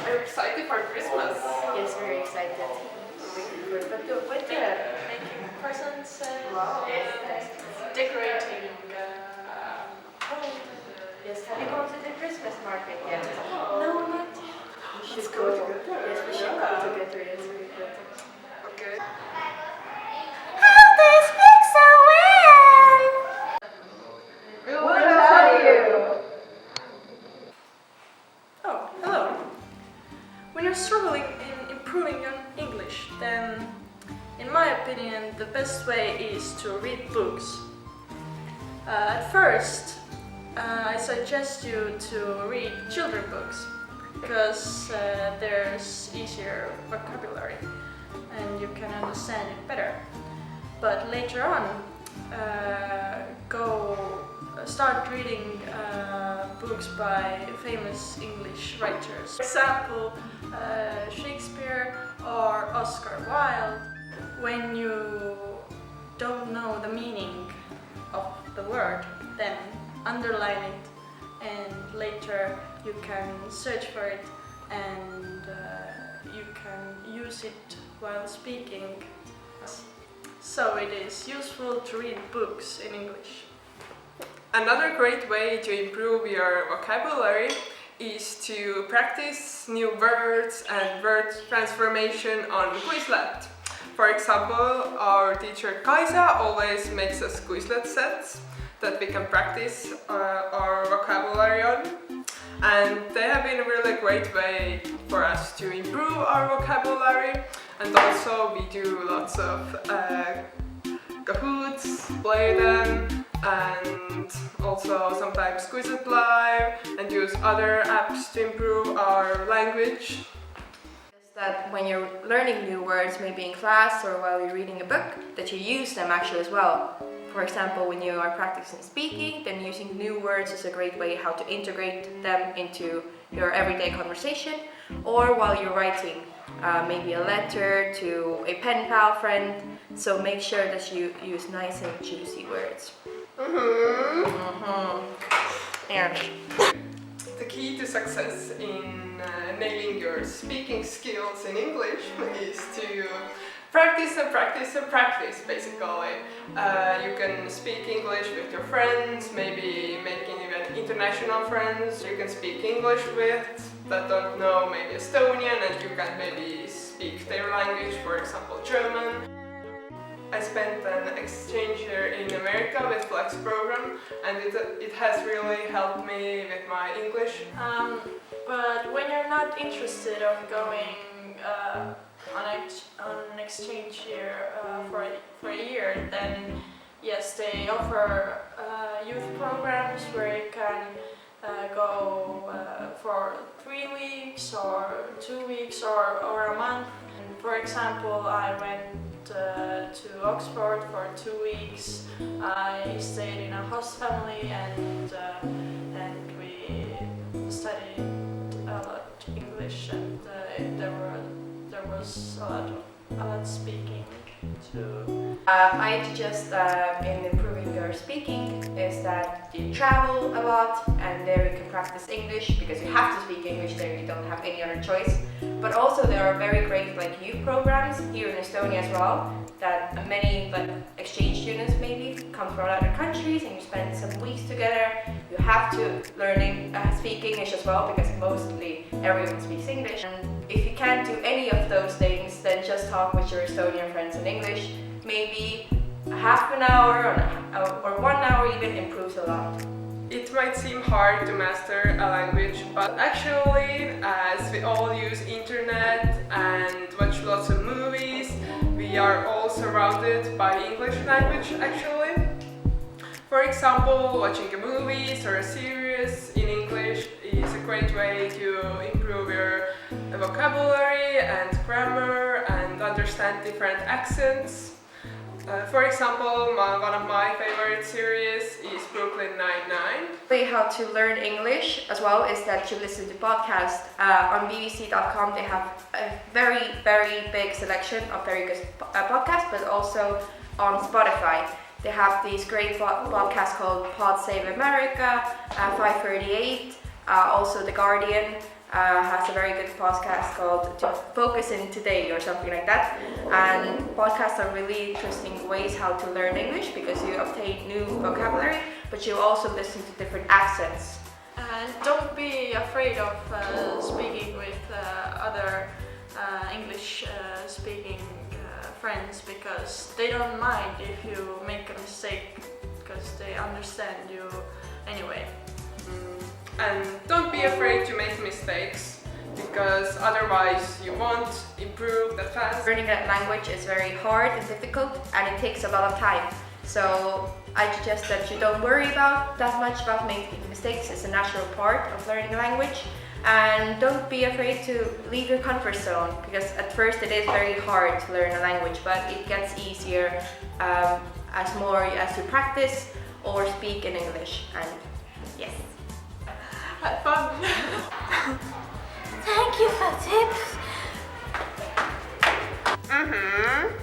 Are you excited for Christmas? Yes, very excited. But what do you Making presents and Wow. decorating home. Yes, have you gone to the Christmas market yet? No, not yet. We should Let's go together. Yes, we should go together. Yes, very good. Okay. How do you speak so well? We'll tell you. Oh, hello. When you're struggling in improving your English, then, in my opinion, the best way is to read books. At first, I suggest you to read children books because there's easier vocabulary and you can understand it better. But later on, start reading books by famous English writers. For example, Shakespeare or Oscar Wilde. When you don't know the meaning of the word, then underline it and later you can search for it and you can use it while speaking. So it is useful to read books in English. Another great way to improve your vocabulary is to practice new words and word transformation on Quizlet. For example, our teacher Kaisa always makes us Quizlet sets that we can practice our vocabulary on. And they have been a really great way for us to improve our vocabulary. And also we do lots of Kahoots, play them, and also sometimes Quizlet Live and use other apps to improve our language. That when you're learning new words, maybe in class or while you're reading a book, that you use them actually as well. For example, when you are practicing speaking, then using new words is a great way how to integrate them into your everyday conversation. Or while you're writing maybe a letter to a pen pal friend, so make sure that you use nice and juicy words. And The key to success in nailing your speaking skills in English is to practice and practice and practice, basically. You can speak English with your friends, maybe making even international friends you can speak English with that don't know maybe Estonian, and you can maybe speak their language, for example German. I spent an exchange year in America with Flex program, and it has really helped me with my English. But when you're not interested in going on an exchange year for a year, then yes, they offer youth programs where you can go for 3 weeks or 2 weeks or a month. And for example, I went to Oxford for 2 weeks. I stayed in a host family and we studied a lot English, and there was a lot speaking too. I suggest in improving your speaking is that you travel a lot, and there you can practice English because you have to speak English there, you don't have any other choice. But also there are very great youth programs here in Estonia as well, that many exchange students maybe come from other countries and you spend some weeks together. You have to speak English as well because mostly everyone speaks English. And if you can't do any of those things, then just talk with your Estonian friends in English. Maybe half an hour or 1 hour even improves a lot. It might seem hard to master a language, but actually, as we all use internet and watch lots of movies, we are all surrounded by English language actually. For example, watching a movies or a series in English is a great way to improve your vocabulary and grammar and understand different accents. For example, one of my favorite series is Brooklyn Nine-Nine. How to learn English as well is that you listen to podcasts. On bbc.com they have a very, very big selection of very good podcasts, but also on Spotify. They have these great podcasts called Pod Save America, 538, also The Guardian, has a very good podcast called Focus in Today or something like that. And podcasts are really interesting ways how to learn English because you obtain new vocabulary, but you also listen to different accents. And don't be afraid of speaking with other English speaking friends because they don't mind if you make a mistake because they understand you anyway. And don't be afraid to make mistakes because otherwise you won't improve that fast. Learning that language is very hard and difficult and it takes a lot of time. So I suggest that you don't worry about that much about making mistakes. It's a natural part of learning a language. And don't be afraid to leave your comfort zone because at first it is very hard to learn a language, but it gets easier as you practice or speak in English. And yes. Have fun! Thank you for tips. Mm-hmm.